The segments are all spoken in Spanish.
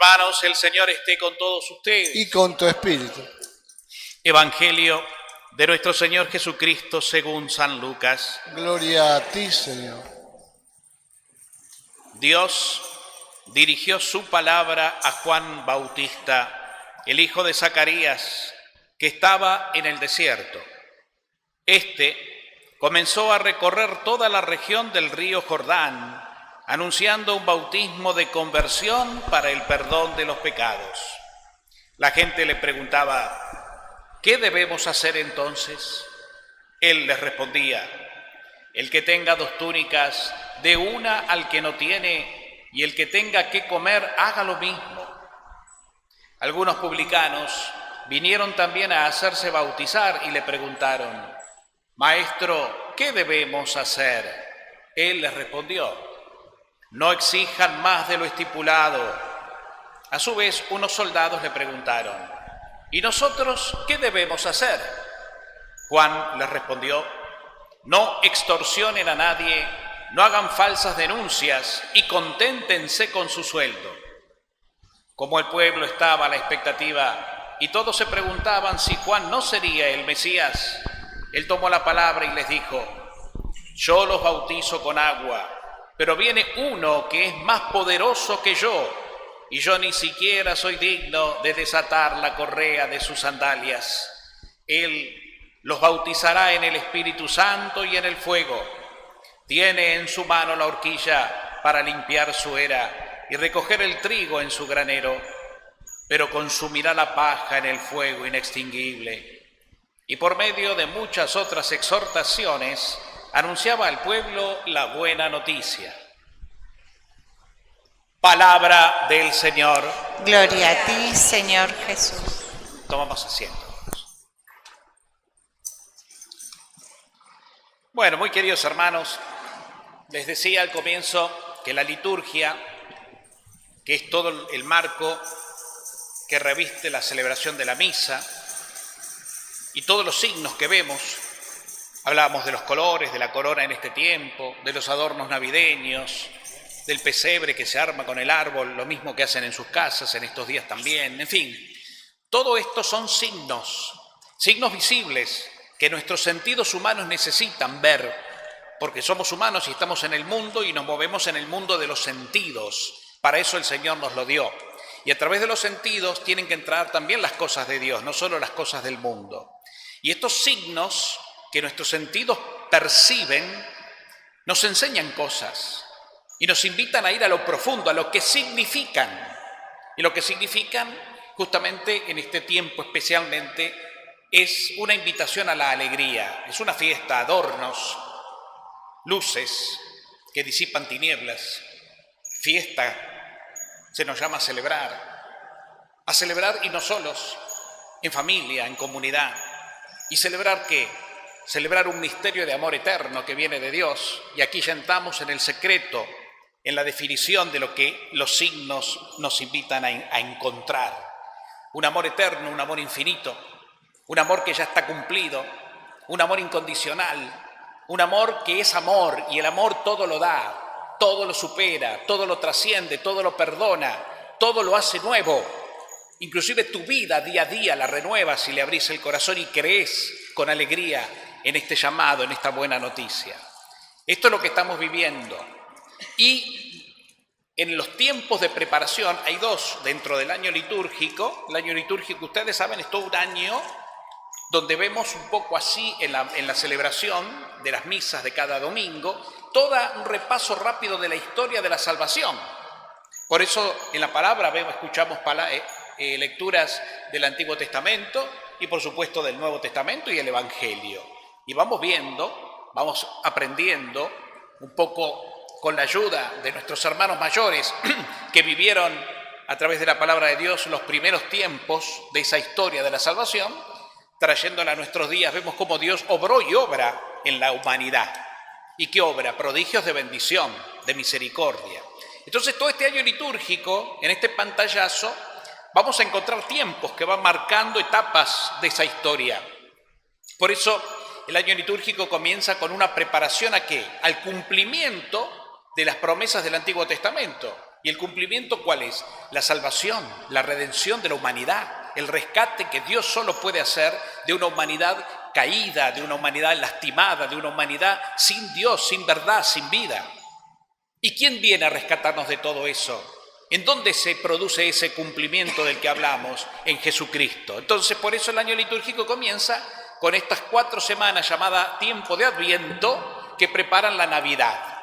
Hermanos, el Señor esté con todos ustedes. Y con tu espíritu. Evangelio de nuestro Señor Jesucristo según San Lucas. Gloria a ti, Señor. Dios dirigió su palabra a Juan Bautista, el hijo de Zacarías, que estaba en el desierto. Este comenzó a recorrer toda la región del río Jordán, anunciando un bautismo de conversión para el perdón de los pecados. La gente le preguntaba: ¿qué debemos hacer entonces? Él les respondía: el que tenga 2 túnicas, dé una al que no tiene, y el que tenga que comer, haga lo mismo. Algunos publicanos vinieron también a hacerse bautizar y le preguntaron: Maestro, ¿qué debemos hacer? Él les respondió: no exijan más de lo estipulado. A su vez, unos soldados le preguntaron: ¿y nosotros qué debemos hacer? Juan les respondió: no extorsionen a nadie, no hagan falsas denuncias y conténtense con su sueldo. Como el pueblo estaba a la expectativa y todos se preguntaban si Juan no sería el Mesías, él tomó la palabra y les dijo: yo los bautizo con agua, pero viene uno que es más poderoso que yo, y yo ni siquiera soy digno de desatar la correa de sus sandalias. Él los bautizará en el Espíritu Santo y en el fuego. Tiene en su mano la horquilla para limpiar su era y recoger el trigo en su granero, pero consumirá la paja en el fuego inextinguible. Y por medio de muchas otras exhortaciones, anunciaba al pueblo la buena noticia. Palabra del Señor. Gloria a ti, Señor Jesús. Tomamos asiento. Bueno, muy queridos hermanos, les decía al comienzo que la liturgia, que es todo el marco que reviste la celebración de la misa y todos los signos que vemos, hablábamos de los colores, de la corona en este tiempo, de los adornos navideños, del pesebre que se arma con el árbol, lo mismo que hacen en sus casas en estos días también, en fin. Todo esto son signos visibles que nuestros sentidos humanos necesitan ver, porque somos humanos y estamos en el mundo y nos movemos en el mundo de los sentidos. Para eso el Señor nos lo dio. Y a través de los sentidos tienen que entrar también las cosas de Dios, no solo las cosas del mundo. Y estos signos que nuestros sentidos perciben nos enseñan cosas y nos invitan a ir a lo profundo, a lo que significan. Y lo que significan, justamente en este tiempo especialmente, es una invitación a la alegría. Es una fiesta, adornos, luces que disipan tinieblas. Fiesta se nos llama a celebrar y no solos, en familia, en comunidad. ¿Y celebrar qué? Celebrar un misterio de amor eterno que viene de Dios. Y aquí ya entramos en el secreto, en la definición de lo que los signos nos invitan a encontrar. Un amor eterno, un amor infinito, un amor que ya está cumplido, un amor incondicional, un amor que es amor, y el amor todo lo da, todo lo supera, todo lo trasciende, todo lo perdona, todo lo hace nuevo. Inclusive tu vida día a día la renuevas si le abrís el corazón y crees con alegría en este llamado, en esta buena noticia. Esto es lo que estamos viviendo. Y en los tiempos de preparación hay 2 dentro del año litúrgico. El año litúrgico, ustedes saben, es todo un año donde vemos un poco así en la celebración de las misas de cada domingo, todo un repaso rápido de la historia de la salvación. Por eso en la palabra escuchamos lecturas del Antiguo Testamento y por supuesto del Nuevo Testamento y el Evangelio. Y vamos viendo, vamos aprendiendo un poco con la ayuda de nuestros hermanos mayores que vivieron a través de la palabra de Dios los primeros tiempos de esa historia de la salvación, trayéndola a nuestros días. Vemos cómo Dios obró y obra en la humanidad. ¿Y qué obra? Prodigios de bendición, de misericordia. Entonces todo este año litúrgico, en este pantallazo, vamos a encontrar tiempos que van marcando etapas de esa historia. Por eso el año litúrgico comienza con una preparación ¿a qué? Al cumplimiento de las promesas del Antiguo Testamento. ¿Y el cumplimiento cuál es? La salvación, la redención de la humanidad, el rescate que Dios solo puede hacer de una humanidad caída, de una humanidad lastimada, de una humanidad sin Dios, sin verdad, sin vida. ¿Y quién viene a rescatarnos de todo eso? ¿En dónde se produce ese cumplimiento del que hablamos? En Jesucristo. Entonces, por eso el año litúrgico comienza con estas 4 semanas llamadas tiempo de Adviento que preparan la Navidad,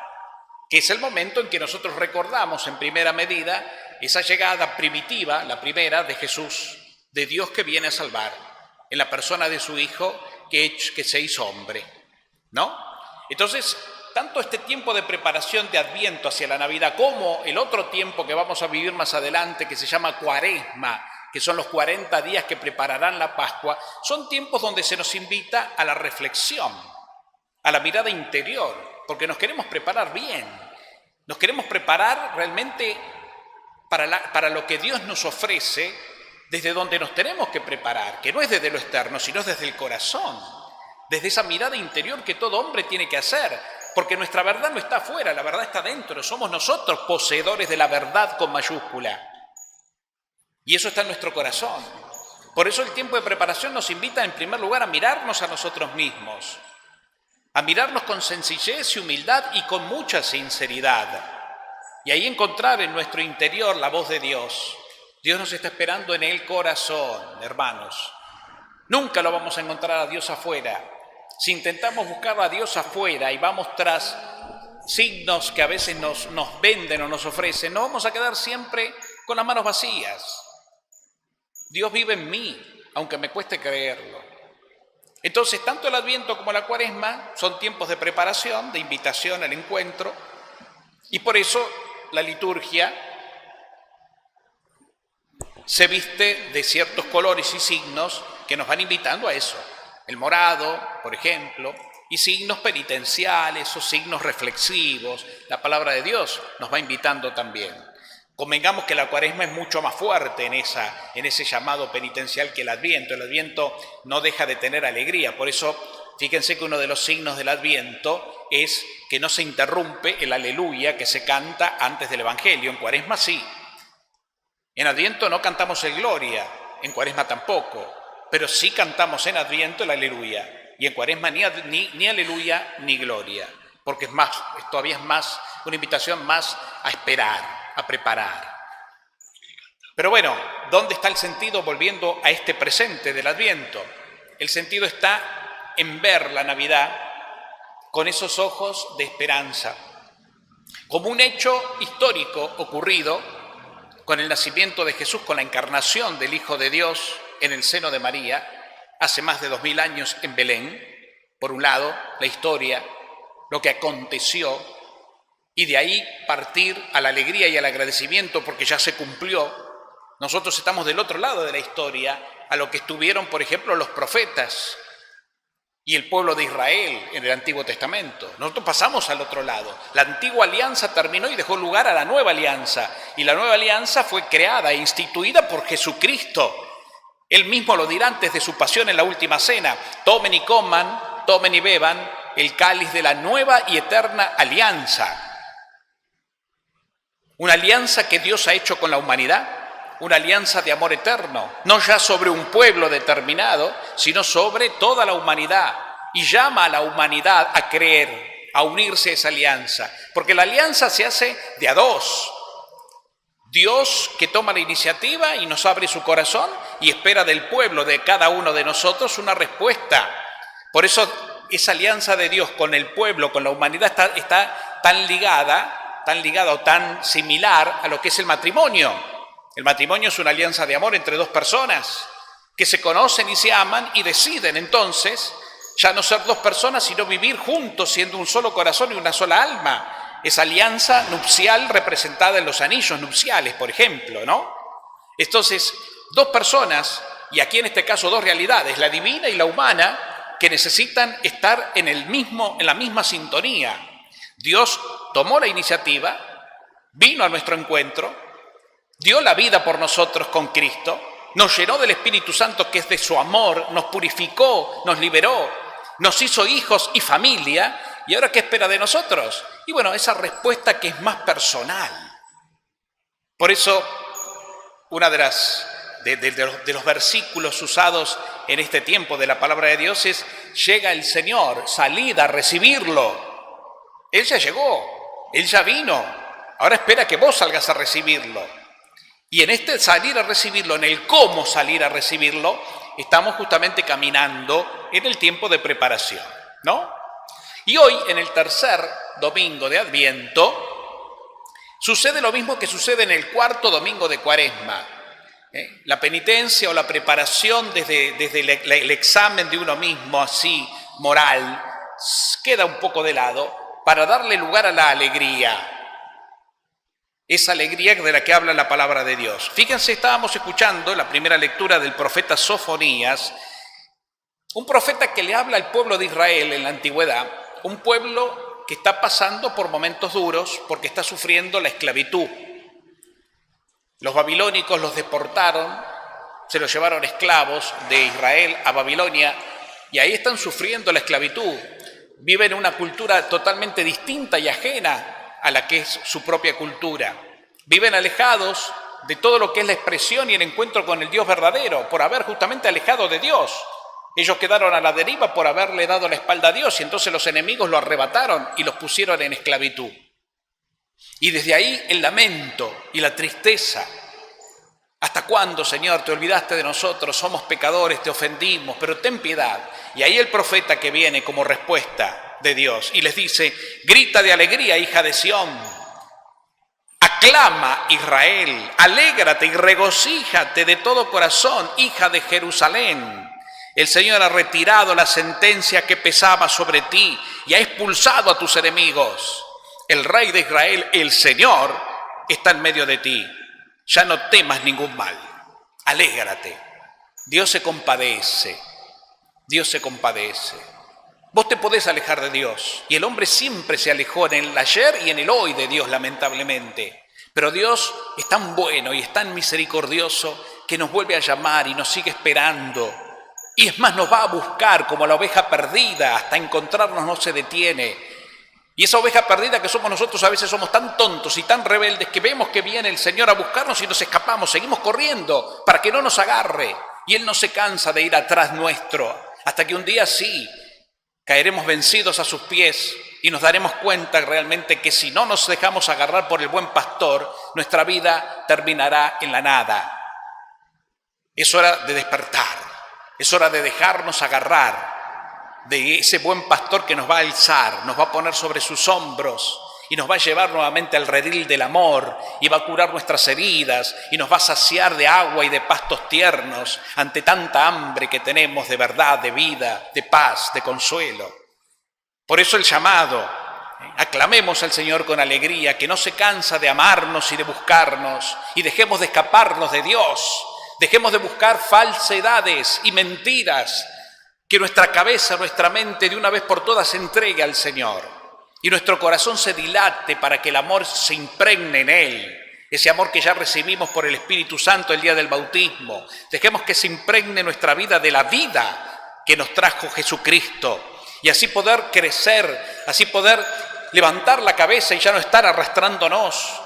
que es el momento en que nosotros recordamos en primera medida esa llegada primitiva, la primera, de Jesús, de Dios que viene a salvar, en la persona de su Hijo que se hizo hombre, ¿no? Entonces, tanto este tiempo de preparación de Adviento hacia la Navidad como el otro tiempo que vamos a vivir más adelante, que se llama Cuaresma, que son los 40 días que prepararán la Pascua, son tiempos donde se nos invita a la reflexión, a la mirada interior, porque nos queremos preparar bien, nos queremos preparar realmente para lo que Dios nos ofrece, desde donde nos tenemos que preparar, que no es desde lo externo, sino desde el corazón, desde esa mirada interior que todo hombre tiene que hacer, porque nuestra verdad no está afuera, la verdad está dentro, somos nosotros poseedores de la verdad con mayúscula, y eso está en nuestro corazón. Por eso el tiempo de preparación nos invita en primer lugar a mirarnos a nosotros mismos, a mirarnos con sencillez y humildad y con mucha sinceridad, y ahí encontrar en nuestro interior la voz de Dios. Dios nos está esperando en el corazón, hermanos. Nunca lo vamos a encontrar a Dios afuera. Si intentamos buscar a Dios afuera y vamos tras signos que a veces nos venden o nos ofrecen, nos vamos a quedar siempre con las manos vacías. Dios vive en mí, aunque me cueste creerlo. Entonces, tanto el Adviento como la Cuaresma son tiempos de preparación, de invitación al encuentro, y por eso la liturgia se viste de ciertos colores y signos que nos van invitando a eso. El morado, por ejemplo, y signos penitenciales o signos reflexivos. La palabra de Dios nos va invitando también. Convengamos que la Cuaresma es mucho más fuerte en ese llamado penitencial que el Adviento. El Adviento no deja de tener alegría. Por eso, fíjense que uno de los signos del Adviento es que no se interrumpe el aleluya que se canta antes del Evangelio. En Cuaresma sí. En Adviento no cantamos el Gloria, en Cuaresma tampoco, pero sí cantamos en Adviento el Aleluya, y en Cuaresma ni Aleluya ni Gloria, porque todavía es más, una invitación más a esperar, a preparar. Pero bueno, ¿dónde está el sentido? Volviendo a este presente del Adviento. El sentido está en ver la Navidad con esos ojos de esperanza, como un hecho histórico ocurrido con el nacimiento de Jesús, con la encarnación del Hijo de Dios en el seno de María, hace más de 2000 años en Belén. Por un lado, la historia, lo que aconteció, y de ahí partir a la alegría y al agradecimiento porque ya se cumplió. Nosotros estamos del otro lado de la historia, a lo que estuvieron, por ejemplo, los profetas y el pueblo de Israel en el Antiguo Testamento. Nosotros pasamos al otro lado. La antigua alianza terminó y dejó lugar a la nueva alianza. Y la nueva alianza fue creada e instituida por Jesucristo. Él mismo lo dirá antes de su pasión en la última cena. Tomen y coman, tomen y beban el cáliz de la nueva y eterna alianza. Una alianza que Dios ha hecho con la humanidad. Una alianza de amor eterno, no ya sobre un pueblo determinado, sino sobre toda la humanidad. Y llama a la humanidad a creer, a unirse a esa alianza. Porque la alianza se hace de a dos. Dios que toma la iniciativa y nos abre su corazón y espera del pueblo, de cada uno de nosotros, una respuesta. Por eso esa alianza de Dios con el pueblo, con la humanidad, está tan ligada o tan similar a lo que es el matrimonio. El matrimonio es una alianza de amor entre dos personas que se conocen y se aman y deciden entonces ya no ser dos personas, sino vivir juntos siendo un solo corazón y una sola alma. Esa alianza nupcial representada en los anillos nupciales, por ejemplo, ¿no? Entonces, dos personas, y aquí en este caso dos realidades, la divina y la humana, que necesitan estar en la misma sintonía. Dios tomó la iniciativa, vino a nuestro encuentro, dio la vida por nosotros con Cristo, nos llenó del Espíritu Santo que es de su amor, nos purificó, nos liberó, nos hizo hijos y familia, y ahora ¿qué espera de nosotros? Y bueno, esa respuesta que es más personal, Por eso, una de los versículos usados en este tiempo de la palabra de Dios es: llega el Señor, salid a recibirlo. Él ya llegó, Él ya vino, ahora espera que vos salgas a recibirlo. Y en este salir a recibirlo, en el cómo salir a recibirlo, estamos justamente caminando en el tiempo de preparación, ¿no? Y hoy, en el tercer domingo de Adviento, sucede lo mismo que sucede en el cuarto domingo de Cuaresma. La penitencia o la preparación desde el examen de uno mismo, así, moral, queda un poco de lado para darle lugar a la alegría. Esa alegría de la que habla la palabra de Dios. Fíjense, estábamos escuchando la primera lectura del profeta Sofonías, un profeta que le habla al pueblo de Israel en la antigüedad, un pueblo que está pasando por momentos duros porque está sufriendo la esclavitud. Los babilónicos los deportaron, se los llevaron esclavos de Israel a Babilonia y ahí están sufriendo la esclavitud. Viven en una cultura totalmente distinta y ajena a la que es su propia cultura. Viven alejados de todo lo que es la expresión y el encuentro con el Dios verdadero, por haber justamente alejado de Dios. Ellos quedaron a la deriva por haberle dado la espalda a Dios y entonces los enemigos lo arrebataron y los pusieron en esclavitud. Y desde ahí el lamento y la tristeza. ¿Hasta cuándo, Señor, te olvidaste de nosotros? Somos pecadores, te ofendimos, pero ten piedad. Y ahí el profeta que viene como respuesta de Dios y les dice: grita de alegría, hija de Sión, aclama, Israel, alégrate y regocíjate de todo corazón, hija de Jerusalén. El Señor ha retirado la sentencia que pesaba sobre ti y ha expulsado a tus enemigos. El Rey de Israel, el Señor, está en medio de ti. Ya no temas ningún mal. Alégrate. Dios se compadece. Dios se compadece. Vos te podés alejar de Dios, y el hombre siempre se alejó en el ayer y en el hoy de Dios, lamentablemente. Pero Dios es tan bueno y es tan misericordioso que nos vuelve a llamar y nos sigue esperando. Y es más, nos va a buscar como la oveja perdida, hasta encontrarnos no se detiene. Y esa oveja perdida que somos nosotros a veces somos tan tontos y tan rebeldes que vemos que viene el Señor a buscarnos y nos escapamos, seguimos corriendo para que no nos agarre. Y Él no se cansa de ir atrás nuestro, hasta que un día sí, caeremos vencidos a sus pies y nos daremos cuenta realmente que si no nos dejamos agarrar por el buen pastor, nuestra vida terminará en la nada. Es hora de despertar, es hora de dejarnos agarrar de ese buen pastor que nos va a alzar, nos va a poner sobre sus hombros y nos va a llevar nuevamente al redil del amor y va a curar nuestras heridas y nos va a saciar de agua y de pastos tiernos ante tanta hambre que tenemos de verdad, de vida, de paz, de consuelo. Por eso el llamado: aclamemos al Señor con alegría, que no se cansa de amarnos y de buscarnos, y dejemos de escaparnos de Dios, dejemos de buscar falsedades y mentiras. Que nuestra cabeza, nuestra mente de una vez por todas se entregue al Señor y nuestro corazón se dilate para que el amor se impregne en Él, ese amor que ya recibimos por el Espíritu Santo el día del bautismo. Dejemos que se impregne nuestra vida de la vida que nos trajo Jesucristo y así poder crecer, así poder levantar la cabeza y ya no estar arrastrándonos,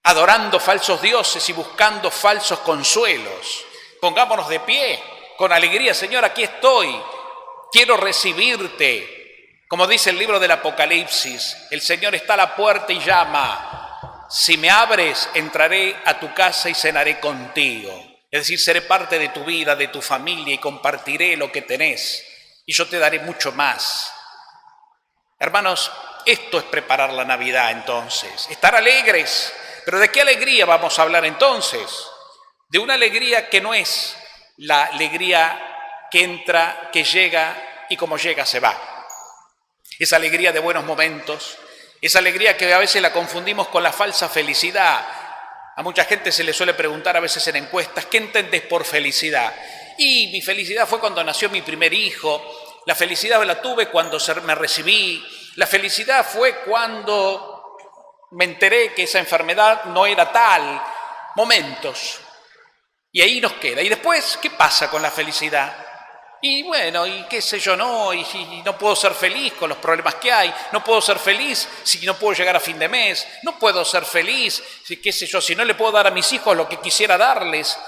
adorando falsos dioses y buscando falsos consuelos. Pongámonos de pie. Con alegría: Señor, aquí estoy, quiero recibirte. Como dice el libro del Apocalipsis, el Señor está a la puerta y llama. Si me abres, entraré a tu casa y cenaré contigo. Es decir, seré parte de tu vida, de tu familia y compartiré lo que tenés. Y yo te daré mucho más. Hermanos, esto es preparar la Navidad entonces. Estar alegres. ¿Pero de qué alegría vamos a hablar entonces? De una alegría que no es la alegría que entra, que llega y como llega se va. Esa alegría de buenos momentos, esa alegría que a veces la confundimos con la falsa felicidad. A mucha gente se le suele preguntar a veces en encuestas: ¿qué entendés por felicidad? Y mi felicidad fue cuando nació mi primer hijo, la felicidad la tuve cuando me recibí, la felicidad fue cuando me enteré que esa enfermedad no era tal. Momentos. Y ahí nos queda. ¿Y después qué pasa con la felicidad? Y bueno, y qué sé yo, no, y no puedo ser feliz con los problemas que hay, no puedo ser feliz si no puedo llegar a fin de mes, no puedo ser feliz, si, qué sé yo, si no le puedo dar a mis hijos lo que quisiera darles.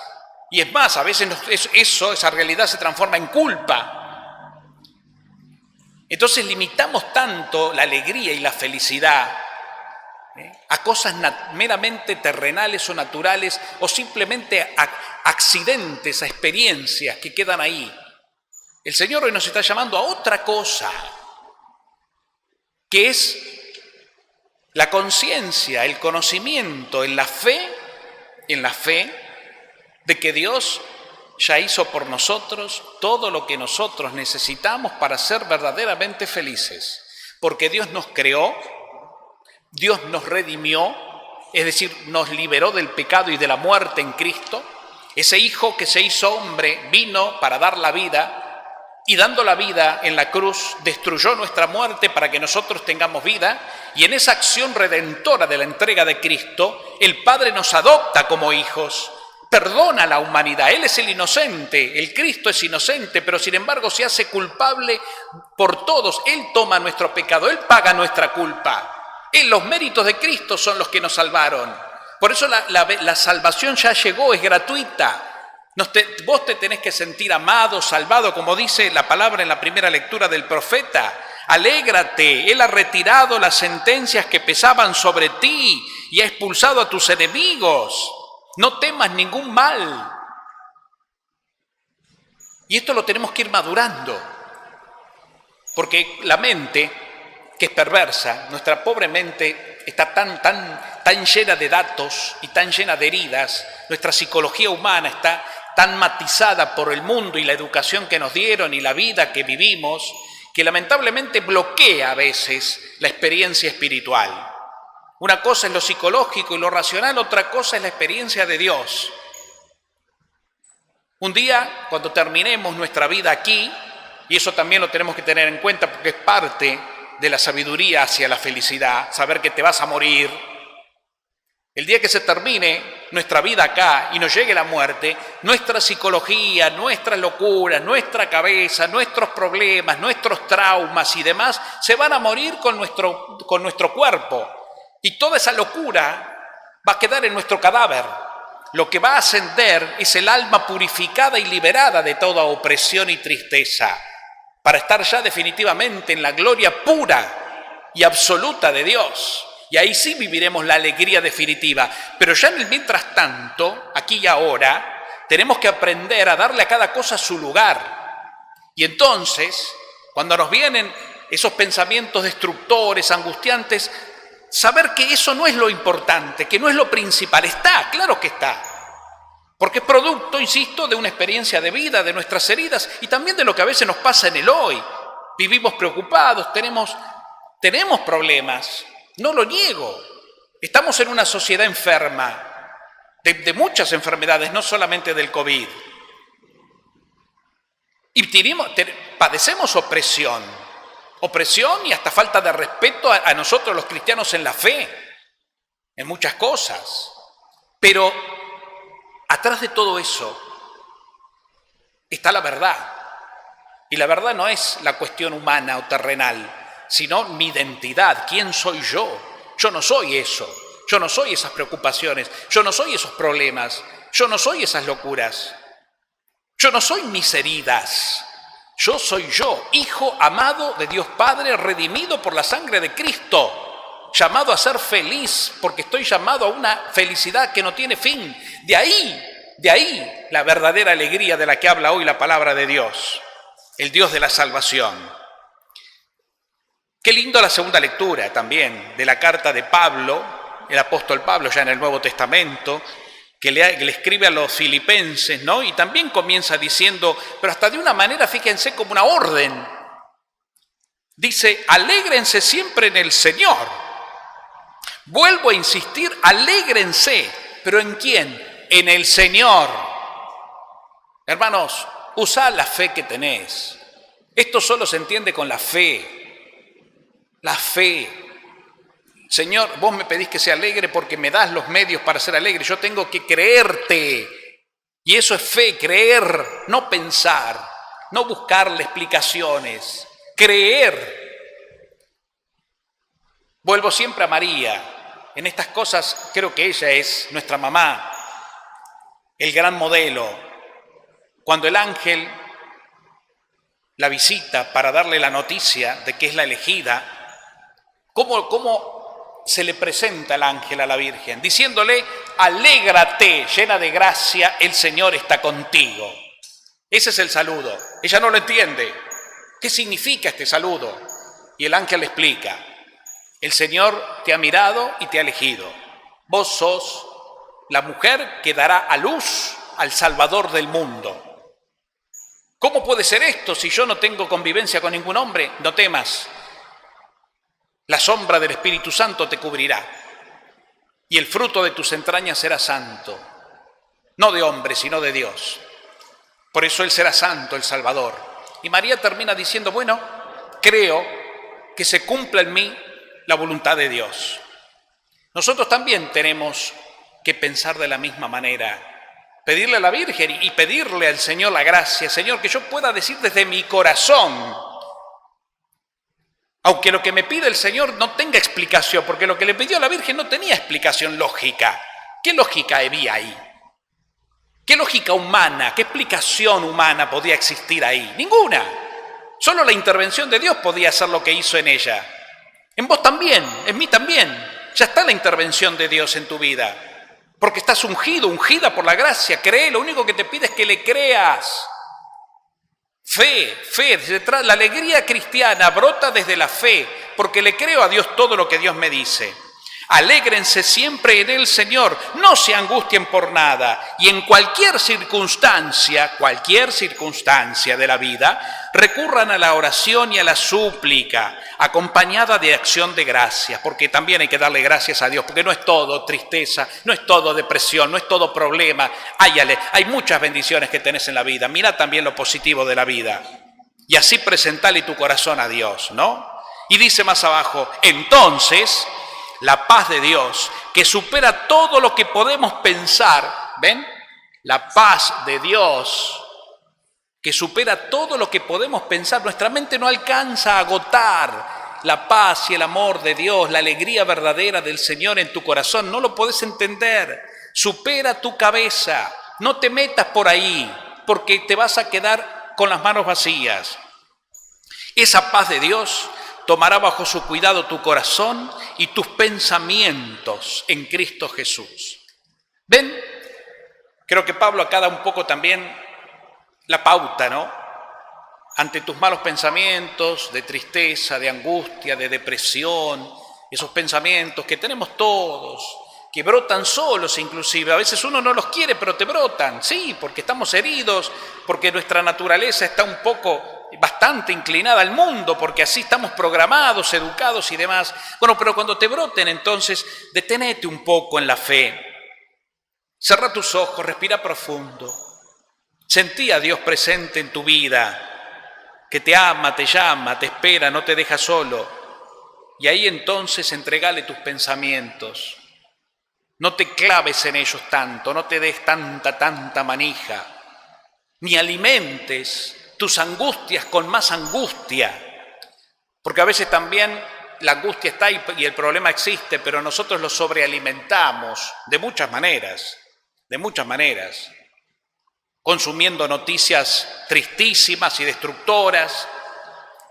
Y es más, a veces esa realidad se transforma en culpa. Entonces limitamos tanto la alegría y la felicidad a cosas meramente terrenales o naturales, o simplemente a accidentes, a experiencias que quedan ahí. El Señor hoy nos está llamando a otra cosa, que es la conciencia, el conocimiento, en la fe de que Dios ya hizo por nosotros todo lo que nosotros necesitamos para ser verdaderamente felices. Porque Dios nos creó, Dios nos redimió, es decir, nos liberó del pecado y de la muerte en Cristo. Ese Hijo que se hizo hombre vino para dar la vida, y dando la vida en la cruz destruyó nuestra muerte para que nosotros tengamos vida, y en esa acción redentora de la entrega de Cristo, el Padre nos adopta como hijos, perdona a la humanidad. Él es el inocente, el Cristo es inocente, pero sin embargo se hace culpable por todos. Él toma nuestro pecado, Él paga nuestra culpa. Los méritos de Cristo son los que nos salvaron. Por eso la salvación ya llegó, es gratuita. Vos te tenés que sentir amado, salvado, como dice la palabra en la primera lectura del profeta. Alégrate, Él ha retirado las sentencias que pesaban sobre ti y ha expulsado a tus enemigos. No temas ningún mal. Y esto lo tenemos que ir madurando, porque la mente, que es perversa, nuestra pobre mente está tan llena de datos y tan llena de heridas, nuestra psicología humana está tan matizada por el mundo y la educación que nos dieron y la vida que vivimos, que lamentablemente bloquea a veces la experiencia espiritual. Una cosa es lo psicológico y lo racional, otra cosa es la experiencia de Dios. Un día, cuando terminemos nuestra vida aquí, y eso también lo tenemos que tener en cuenta porque es parte de la sabiduría hacia la felicidad, saber que te vas a morir. El día que se termine nuestra vida acá y nos llegue la muerte, nuestra psicología, nuestras locuras, nuestra cabeza, nuestros problemas, nuestros traumas y demás se van a morir con nuestro cuerpo. Y toda esa locura va a quedar en nuestro cadáver. Lo que va a ascender es el alma purificada y liberada de toda opresión y tristeza, para estar ya definitivamente en la gloria pura y absoluta de Dios. Y ahí sí viviremos la alegría definitiva. Pero ya en el mientras tanto, aquí y ahora, tenemos que aprender a darle a cada cosa su lugar. Y entonces, cuando nos vienen esos pensamientos destructores, angustiantes, saber que eso no es lo importante, que no es lo principal. Está, claro que está. Porque es producto, insisto, de una experiencia de vida, de nuestras heridas y también de lo que a veces nos pasa en el hoy. Vivimos preocupados, tenemos problemas. No lo niego. Estamos en una sociedad enferma, de muchas enfermedades, no solamente del COVID. Y padecemos opresión y hasta falta de respeto a nosotros los cristianos en la fe, en muchas cosas. Pero atrás de todo eso está la verdad. Y la verdad no es la cuestión humana o terrenal, sino mi identidad. ¿Quién soy yo? Yo no soy eso. Yo no soy esas preocupaciones. Yo no soy esos problemas. Yo no soy esas locuras. Yo no soy mis heridas. Yo soy yo, hijo amado de Dios Padre, redimido por la sangre de Cristo, llamado a ser feliz, porque estoy llamado a una felicidad que no tiene fin. De ahí la verdadera alegría de la que habla hoy la palabra de Dios, el Dios de la salvación. Qué lindo la segunda lectura también de la carta de Pablo, el apóstol Pablo ya en el Nuevo Testamento, que le escribe a los filipenses, ¿no? Y también comienza diciendo, pero hasta de una manera, fíjense, como una orden. Dice, alégrense siempre en el Señor. Vuelvo a insistir, alégrense. ¿Pero en quién? En el Señor. Hermanos, usad la fe que tenés. Esto solo se entiende con la fe. La fe. Señor, vos me pedís que sea alegre porque me das los medios para ser alegre. Yo tengo que creerte. Y eso es fe, creer, no pensar. no buscarle explicaciones, creer. Vuelvo siempre a María. En estas cosas creo que ella es nuestra mamá, el gran modelo. Cuando el ángel la visita para darle la noticia de que es la elegida, ¿cómo se le presenta el ángel a la Virgen? Diciéndole: alégrate, llena de gracia, el Señor está contigo. Ese es el saludo. Ella no lo entiende. ¿Qué significa este saludo? Y el ángel le explica: el Señor te ha mirado y te ha elegido. Vos sos la mujer que dará a luz al Salvador del mundo. ¿Cómo puede ser esto si yo no tengo convivencia con ningún hombre? No temas. La sombra del Espíritu Santo te cubrirá y el fruto de tus entrañas será santo. No de hombre, sino de Dios. Por eso Él será santo, el Salvador. Y María termina diciendo: bueno, creo que se cumpla en mí la voluntad de Dios. Nosotros también tenemos que pensar de la misma manera. Pedirle a la Virgen y pedirle al Señor la gracia. Señor, que yo pueda decir desde mi corazón, aunque lo que me pide el Señor no tenga explicación, porque lo que le pidió a la Virgen no tenía explicación lógica. ¿Qué lógica había ahí? ¿Qué lógica humana, qué explicación humana podía existir ahí? Ninguna. Solo la intervención de Dios podía hacer lo que hizo en ella. En vos también, en mí también. Ya está la intervención de Dios en tu vida. Porque estás ungido, ungida por la gracia. Cree, lo único que te pide es que le creas. Fe, la alegría cristiana brota desde la fe, porque le creo a Dios todo lo que Dios me dice. Alégrense siempre en el Señor, no se angustien por nada, y en cualquier circunstancia de la vida, recurran a la oración y a la súplica, acompañada de acción de gracias, porque también hay que darle gracias a Dios, porque no es todo tristeza, no es todo depresión, no es todo problema. Hay muchas bendiciones que tenés en la vida, mira también lo positivo de la vida, y así presentale tu corazón a Dios, ¿no? Y dice más abajo: entonces la paz de Dios, que supera todo lo que podemos pensar, ¿ven? La paz de Dios, que supera todo lo que podemos pensar. Nuestra mente no alcanza a agotar la paz y el amor de Dios, la alegría verdadera del Señor en tu corazón. No lo podés entender. Supera tu cabeza. No te metas por ahí, porque te vas a quedar con las manos vacías. Esa paz de Dios tomará bajo su cuidado tu corazón y tus pensamientos en Cristo Jesús. ¿Ven? Creo que Pablo acá da un poco también la pauta, ¿no? Ante tus malos pensamientos de tristeza, de angustia, de depresión, esos pensamientos que tenemos todos, que brotan solos inclusive. A veces uno no los quiere, pero te brotan, sí, porque estamos heridos, porque nuestra naturaleza está un poco bastante inclinada al mundo, porque así estamos programados, educados y demás. Bueno, pero cuando te broten, entonces, detenete un poco en la fe. Cerra tus ojos, respira profundo. Sentí a Dios presente en tu vida, que te ama, te llama, te espera, no te deja solo. Y ahí entonces entregale tus pensamientos. No te claves en ellos tanto, no te des tanta manija, ni alimentes tus angustias con más angustia, porque a veces también la angustia está y el problema existe, pero nosotros lo sobrealimentamos de muchas maneras, consumiendo noticias tristísimas y destructoras,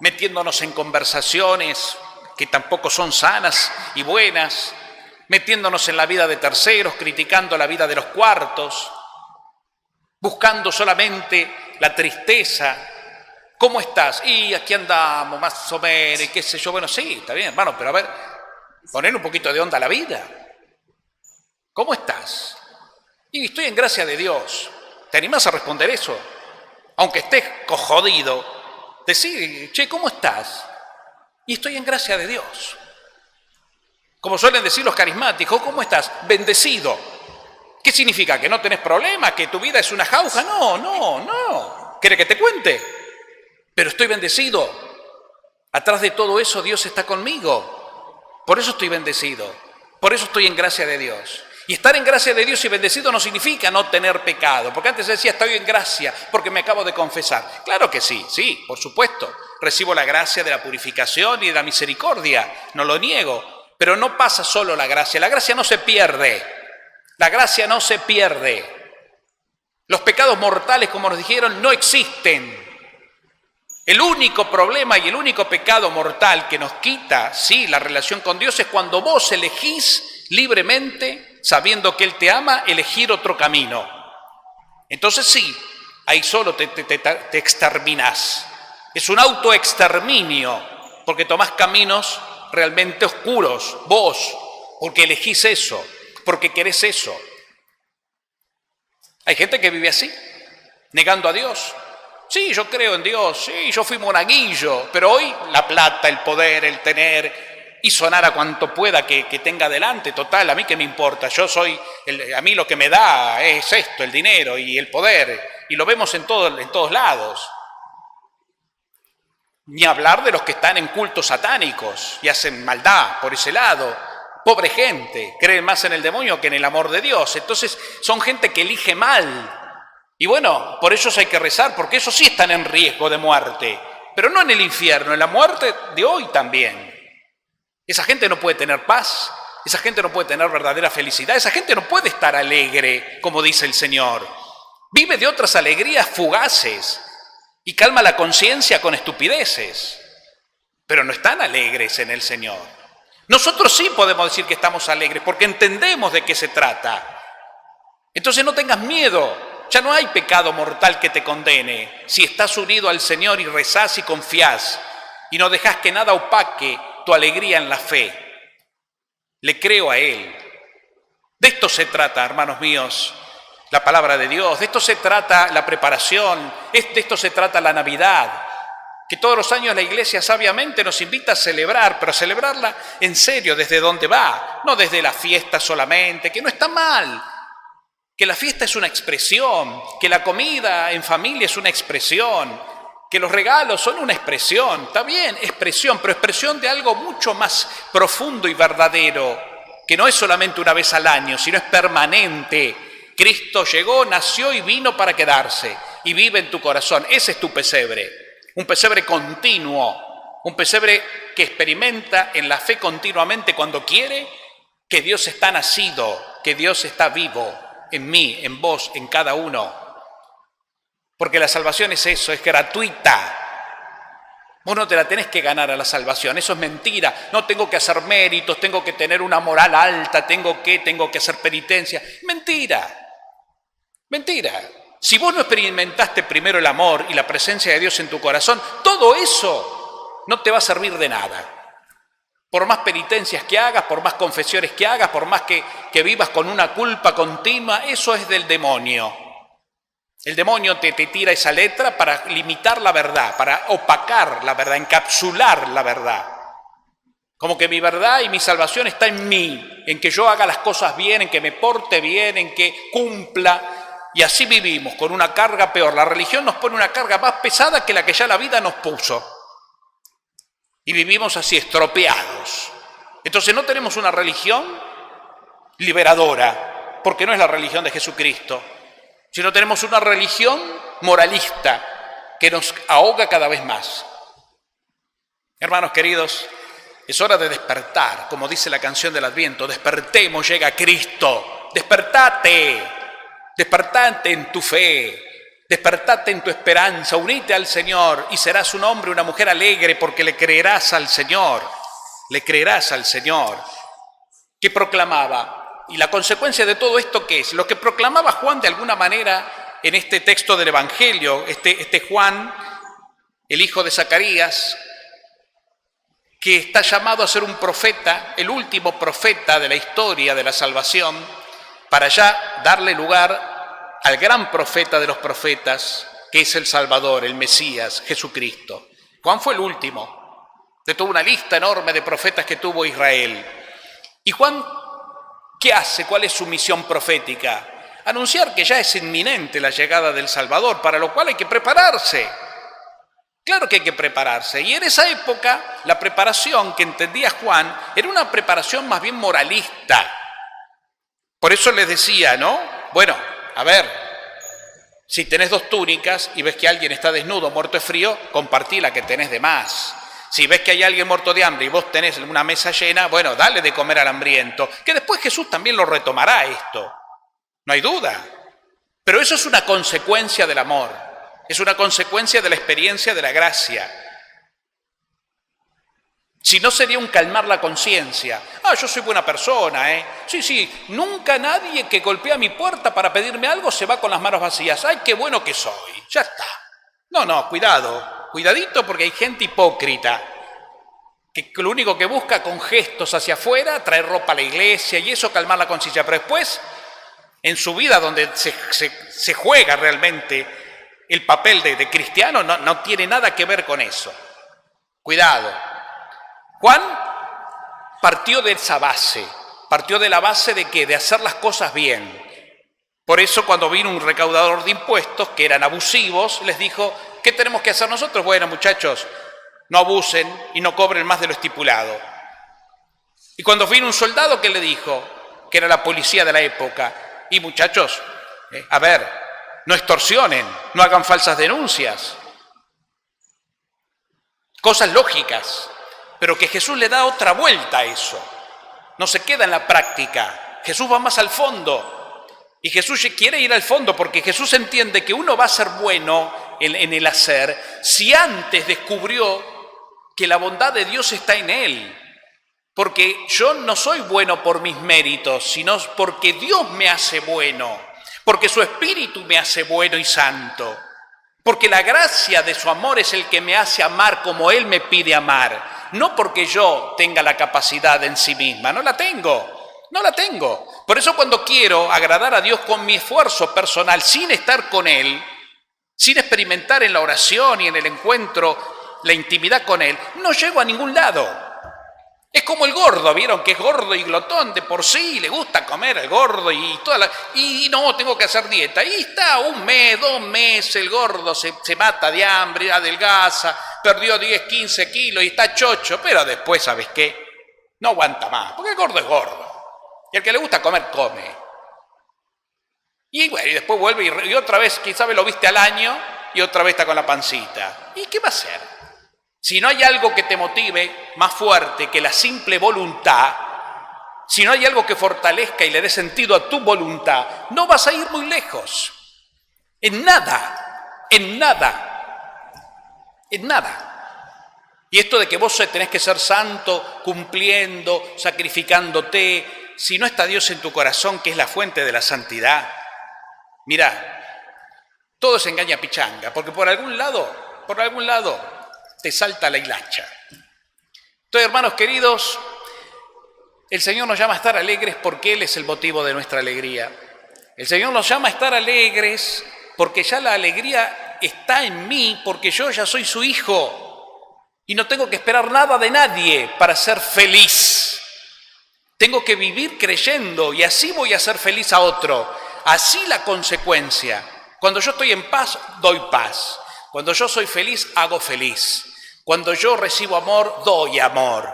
metiéndonos en conversaciones que tampoco son sanas y buenas, metiéndonos en la vida de terceros, criticando la vida de los cuartos, buscando solamente la tristeza. ¿Cómo estás? Y aquí andamos, más o menos, y qué sé yo. Bueno, sí, está bien, hermano, pero a ver, poner un poquito de onda a la vida. ¿Cómo estás? Y estoy en gracia de Dios. ¿Te animás a responder eso? Aunque estés jodido, decir: che, ¿cómo estás? Y estoy en gracia de Dios. Como suelen decir los carismáticos, ¿cómo estás? Bendecido. ¿Qué significa? ¿Que no tenés problemas? ¿Que tu vida es una jauja? No. ¿Quiere que te cuente? Pero estoy bendecido. Atrás de todo eso Dios está conmigo. Por eso estoy bendecido. Por eso estoy en gracia de Dios. Y estar en gracia de Dios y bendecido no significa no tener pecado, porque antes decía estoy en gracia porque me acabo de confesar. Claro que sí, sí, por supuesto. Recibo la gracia de la purificación y de la misericordia, no lo niego, pero no pasa solo la gracia no se pierde, la gracia no se pierde. Los pecados mortales, como nos dijeron, no existen. El único problema y el único pecado mortal que nos quita, sí, la relación con Dios es cuando vos elegís libremente, sabiendo que Él te ama, elegir otro camino. Entonces sí, ahí solo te exterminás. Es un autoexterminio, porque tomás caminos realmente oscuros, vos, porque elegís eso, porque querés eso. Hay gente que vive así, negando a Dios. Sí, yo creo en Dios, sí, yo fui monaguillo, pero hoy la plata, el poder, el tener y sonar a cuanto pueda que tenga delante, total, a mí qué me importa, a mí lo que me da es esto, el dinero y el poder, y lo vemos en todos lados. Ni hablar de los que están en cultos satánicos y hacen maldad por ese lado. Pobre gente, creen más en el demonio que en el amor de Dios. Entonces son gente que elige mal. Y bueno, por ellos hay que rezar, porque esos sí están en riesgo de muerte. Pero no en el infierno, en la muerte de hoy también. Esa gente no puede tener paz, esa gente no puede tener verdadera felicidad, esa gente no puede estar alegre, como dice el Señor. Vive de otras alegrías fugaces y calma la conciencia con estupideces, pero no están alegres en el Señor. Nosotros sí podemos decir que estamos alegres porque entendemos de qué se trata. Entonces no tengas miedo, ya no hay pecado mortal que te condene si estás unido al Señor y rezás y confías y no dejas que nada opaque tu alegría en la fe. Le creo a Él. De esto se trata, hermanos míos, la palabra de Dios. De esto se trata la preparación, de esto se trata la Navidad, que todos los años la Iglesia sabiamente nos invita a celebrar, pero a celebrarla en serio, desde donde va, no desde la fiesta solamente, que no está mal, que la fiesta es una expresión, que la comida en familia es una expresión, que los regalos son una expresión, está bien, expresión, pero expresión de algo mucho más profundo y verdadero, que no es solamente una vez al año, sino es permanente. Cristo llegó, nació y vino para quedarse y vive en tu corazón. Ese es tu pesebre, un pesebre continuo, un pesebre que experimenta en la fe continuamente cuando quiere que Dios está nacido, que Dios está vivo en mí, en vos, en cada uno. Porque la salvación es eso, es gratuita. Vos no te la tenés que ganar a la salvación, eso es mentira. No tengo que hacer méritos, tengo que tener una moral alta, tengo que hacer penitencia. Mentira. Mentira. Si vos no experimentaste primero el amor y la presencia de Dios en tu corazón, todo eso no te va a servir de nada. Por más penitencias que hagas, por más confesiones que hagas, por más que vivas con una culpa continua, eso es del demonio. El demonio te tira esa letra para limitar la verdad, para opacar la verdad, encapsular la verdad. Como que mi verdad y mi salvación está en mí, en que yo haga las cosas bien, en que me porte bien, en que cumpla. Y así vivimos, con una carga peor. La religión nos pone una carga más pesada que la que ya la vida nos puso. Y vivimos así, estropeados. Entonces no tenemos una religión liberadora, porque no es la religión de Jesucristo, sino tenemos una religión moralista que nos ahoga cada vez más. Hermanos queridos, es hora de despertar, como dice la canción del Adviento, despertemos, llega Cristo, despertate. Despertate en tu fe, despertate en tu esperanza, unite al Señor y serás un hombre, una mujer alegre porque le creerás al Señor, ¿Qué proclamaba? Y la consecuencia de todo esto, ¿qué es? Lo que proclamaba Juan de alguna manera en este texto del Evangelio, este Juan, el hijo de Zacarías, que está llamado a ser un profeta, el último profeta de la historia de la salvación, para ya darle lugar al gran profeta de los profetas, que es el Salvador, el Mesías, Jesucristo. Juan fue el último de toda una lista enorme de profetas que tuvo Israel. Y Juan, ¿qué hace? ¿Cuál es su misión profética? Anunciar que ya es inminente la llegada del Salvador, para lo cual hay que prepararse. Claro que hay que prepararse. Y en esa época, la preparación que entendía Juan era una preparación más bien moralista. Por eso les decía, ¿no? Bueno, a ver, si tenés 2 túnicas y ves que alguien está desnudo, muerto de frío, compartí la que tenés de más. Si ves que hay alguien muerto de hambre y vos tenés una mesa llena, bueno, dale de comer al hambriento, que después Jesús también lo retomará esto, no hay duda. Pero eso es una consecuencia del amor, es una consecuencia de la experiencia de la gracia. Si no, sería un calmar la conciencia. Yo soy buena persona, Sí, nunca nadie que golpea mi puerta para pedirme algo se va con las manos vacías. ¡Ay, qué bueno que soy! Ya está. No, cuidadito porque hay gente hipócrita que lo único que busca con gestos hacia afuera, traer ropa a la iglesia y eso calmar la conciencia. Pero después, en su vida donde se juega realmente el papel de cristiano, no tiene nada que ver con eso. Cuidado. Juan partió de esa base, partió de la base de ¿qué? De hacer las cosas bien. Por eso cuando vino un recaudador de impuestos, que eran abusivos, les dijo, ¿qué tenemos que hacer nosotros? Bueno, muchachos, no abusen y no cobren más de lo estipulado. Y cuando vino un soldado, ¿qué le dijo? Que era la policía de la época. Y muchachos, a ver, no extorsionen, no hagan falsas denuncias. Cosas lógicas. Pero que Jesús le da otra vuelta a eso. No se queda en la práctica. Jesús va más al fondo. Y Jesús quiere ir al fondo porque Jesús entiende que uno va a ser bueno en el hacer si antes descubrió que la bondad de Dios está en él. Porque yo no soy bueno por mis méritos, sino porque Dios me hace bueno. Porque su Espíritu me hace bueno y santo. Porque la gracia de su amor es el que me hace amar como Él me pide amar. No porque yo tenga la capacidad en sí misma, no la tengo. Por eso cuando quiero agradar a Dios con mi esfuerzo personal, sin estar con Él, sin experimentar en la oración y en el encuentro la intimidad con Él, no llego a ningún lado. Es como el gordo, ¿vieron? Que es gordo y glotón de por sí, le gusta comer el gordo y no, tengo que hacer dieta. Y está 1 mes, 2 meses, el gordo se mata de hambre, adelgaza, perdió 10, 15 kilos y está chocho, pero después, ¿sabes qué? No aguanta más, porque el gordo es gordo. Y el que le gusta comer, come. Y bueno, y después vuelve y otra vez, quién sabe, lo viste al año y otra vez está con la pancita. ¿Y qué va a hacer? Si no hay algo que te motive más fuerte que la simple voluntad, si no hay algo que fortalezca y le dé sentido a tu voluntad, no vas a ir muy lejos. En nada. Y esto de que vos tenés que ser santo, cumpliendo, sacrificándote, si no está Dios en tu corazón, que es la fuente de la santidad, mirá, todo es engaña pichanga, porque por algún lado, te salta la hilacha. Entonces, hermanos queridos, el Señor nos llama a estar alegres porque Él es el motivo de nuestra alegría. El Señor nos llama a estar alegres porque ya la alegría está en mí, porque yo ya soy su hijo y no tengo que esperar nada de nadie para ser feliz. Tengo que vivir creyendo y así voy a hacer feliz a otro. Así la consecuencia. Cuando yo estoy en paz, doy paz. Cuando yo soy feliz, hago feliz. Cuando yo recibo amor, doy amor.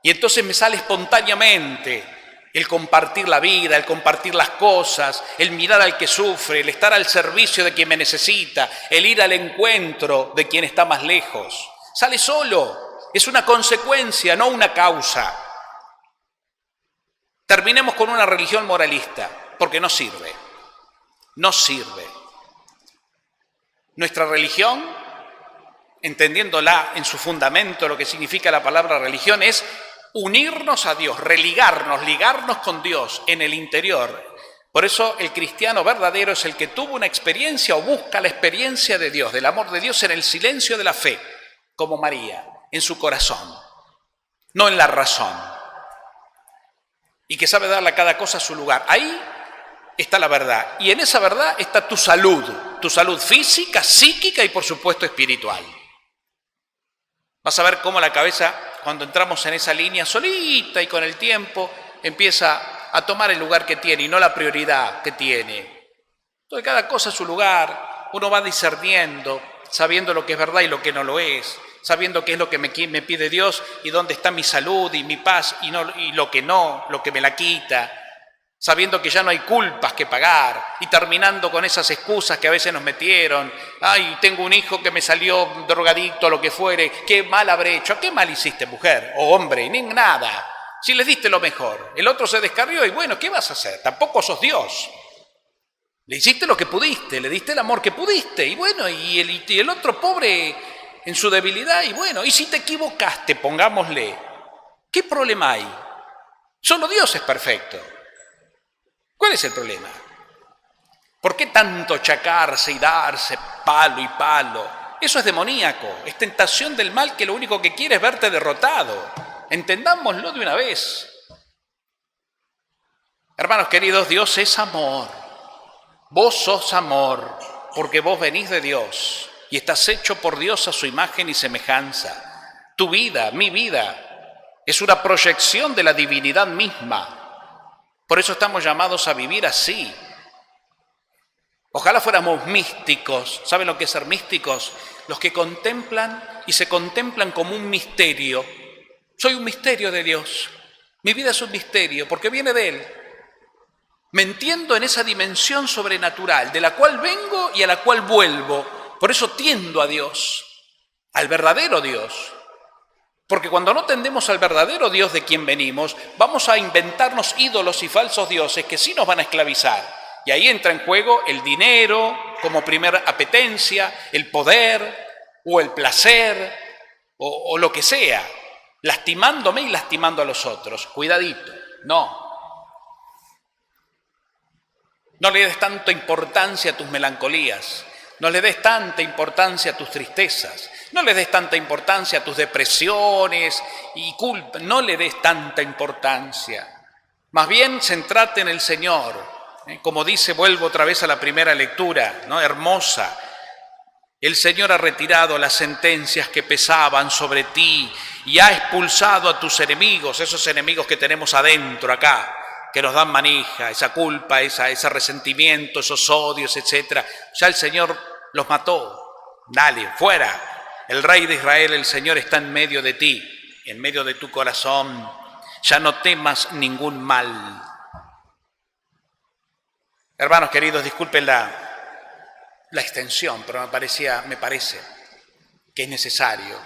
Y entonces me sale espontáneamente el compartir la vida, el compartir las cosas, el mirar al que sufre, el estar al servicio de quien me necesita, el ir al encuentro de quien está más lejos. Sale solo. Es una consecuencia, no una causa. Terminemos con una religión moralista, porque no sirve. No sirve. Nuestra religión, entendiéndola en su fundamento, lo que significa la palabra religión, es unirnos a Dios, ligarnos con Dios en el interior. Por eso el cristiano verdadero es el que tuvo una experiencia o busca la experiencia de Dios, del amor de Dios en el silencio de la fe, como María, en su corazón, no en la razón. Y que sabe darle a cada cosa su lugar. Ahí está la verdad. Y en esa verdad está tu salud física, psíquica y por supuesto espiritual. Vas a ver cómo la cabeza, cuando entramos en esa línea solita y con el tiempo, empieza a tomar el lugar que tiene y no la prioridad que tiene. Entonces cada cosa a su lugar, uno va discerniendo, sabiendo lo que es verdad y lo que no lo es, sabiendo qué es lo que me pide Dios y dónde está mi salud y mi paz y lo que no, lo que me la quita. sabiendo que ya no hay culpas que pagar y terminando con esas excusas que a veces nos metieron. Ay, tengo un hijo que me salió drogadicto, lo que fuere, qué mal habré hecho. ¿Qué mal hiciste, mujer o hombre? Ni nada. Si les diste lo mejor, el otro se descarrió y bueno, ¿qué vas a hacer? Tampoco sos Dios. Le hiciste lo que pudiste, le diste el amor que pudiste y bueno, y el otro pobre en su debilidad y bueno, y si te equivocaste, pongámosle, ¿qué problema hay? Solo Dios es perfecto. ¿Cuál es el problema? ¿Por qué tanto chacarse y darse palo y palo? Eso es demoníaco, es tentación del mal que lo único que quiere es verte derrotado. Entendámoslo de una vez. Hermanos queridos, Dios es amor. Vos sos amor, porque vos venís de Dios y estás hecho por Dios a su imagen y semejanza. Tu vida, mi vida, es una proyección de la divinidad misma. Por eso estamos llamados a vivir así. Ojalá fuéramos místicos. ¿Saben lo que es ser místicos? Los que contemplan y se contemplan como un misterio. Soy un misterio de Dios. Mi vida es un misterio porque viene de Él. Me entiendo en esa dimensión sobrenatural de la cual vengo y a la cual vuelvo. Por eso tiendo a Dios, al verdadero Dios. Porque cuando no tendemos al verdadero Dios de quien venimos, vamos a inventarnos ídolos y falsos dioses que sí nos van a esclavizar. Y ahí entra en juego el dinero como primera apetencia, el poder o el placer o lo que sea, lastimándome y lastimando a los otros. Cuidadito, no. No le des tanta importancia a tus melancolías, no le des tanta importancia a tus tristezas, no le des tanta importancia a tus depresiones y culpa, no le des tanta importancia. Más bien, centrate en el Señor. Como dice, vuelvo otra vez a la primera lectura, ¿no? Hermosa. El Señor ha retirado las sentencias que pesaban sobre ti y ha expulsado a tus enemigos, esos enemigos que tenemos adentro acá, que nos dan manija, esa culpa, ese resentimiento, esos odios, etc. Ya el Señor los mató. Dale, fuera. El Rey de Israel, el Señor, está en medio de ti, en medio de tu corazón. Ya no temas ningún mal. Hermanos queridos, disculpen la extensión, pero me parece que es necesario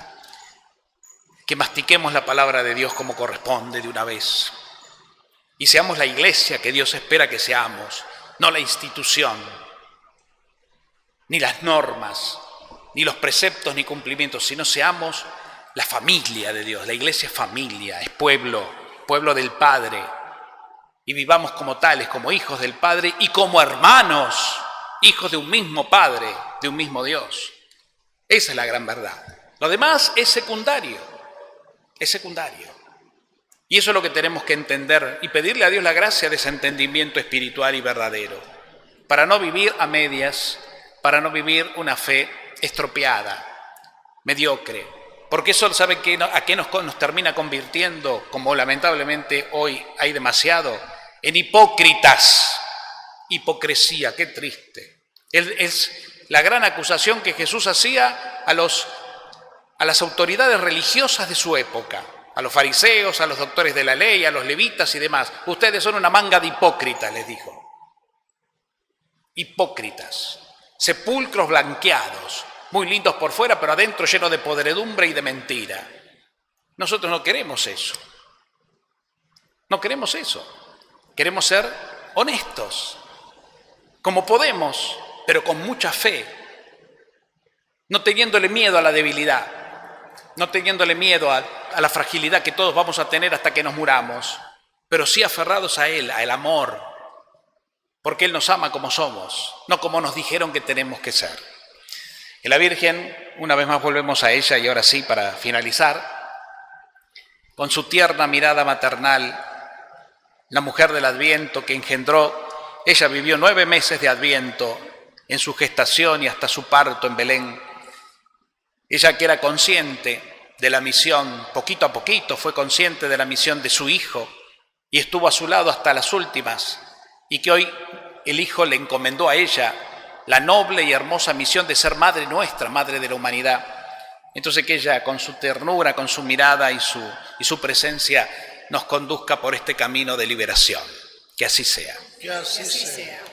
que mastiquemos la palabra de Dios como corresponde de una vez. Y seamos la iglesia que Dios espera que seamos, no la institución, ni las normas, ni los preceptos, ni cumplimientos, sino seamos la familia de Dios. La iglesia es familia, es pueblo del Padre. Y vivamos como tales, como hijos del Padre y como hermanos, hijos de un mismo Padre, de un mismo Dios. Esa es la gran verdad. Lo demás es secundario, es secundario. Y eso es lo que tenemos que entender y pedirle a Dios la gracia de ese entendimiento espiritual y verdadero, para no vivir a medias, para no vivir una fe estropeada, mediocre, porque eso, ¿saben a qué nos termina convirtiendo, como lamentablemente hoy hay demasiado? En hipócritas. Hipocresía, qué triste. Es la gran acusación que Jesús hacía a las autoridades religiosas de su época, a los fariseos, a los doctores de la ley, a los levitas y demás. Ustedes son una manga de hipócritas, les dijo. Hipócritas, sepulcros blanqueados, muy lindos por fuera, pero adentro lleno de podredumbre y de mentira. Nosotros no queremos eso. No queremos eso. Queremos ser honestos, como podemos, pero con mucha fe, no teniéndole miedo a la debilidad, no teniéndole miedo a la fragilidad que todos vamos a tener hasta que nos muramos, pero sí aferrados a Él, al amor, porque Él nos ama como somos, no como nos dijeron que tenemos que ser. Y la Virgen, una vez más volvemos a ella y ahora sí, para finalizar, con su tierna mirada maternal, la mujer del Adviento que engendró, ella vivió 9 meses de Adviento en su gestación y hasta su parto en Belén. Ella que era consciente de la misión, poquito a poquito fue consciente de la misión de su Hijo y estuvo a su lado hasta las últimas, y que hoy el Hijo le encomendó a ella la noble y hermosa misión de ser madre nuestra, madre de la humanidad. Entonces que ella con su ternura, con su mirada y su presencia nos conduzca por este camino de liberación. Que así sea. Que así sea.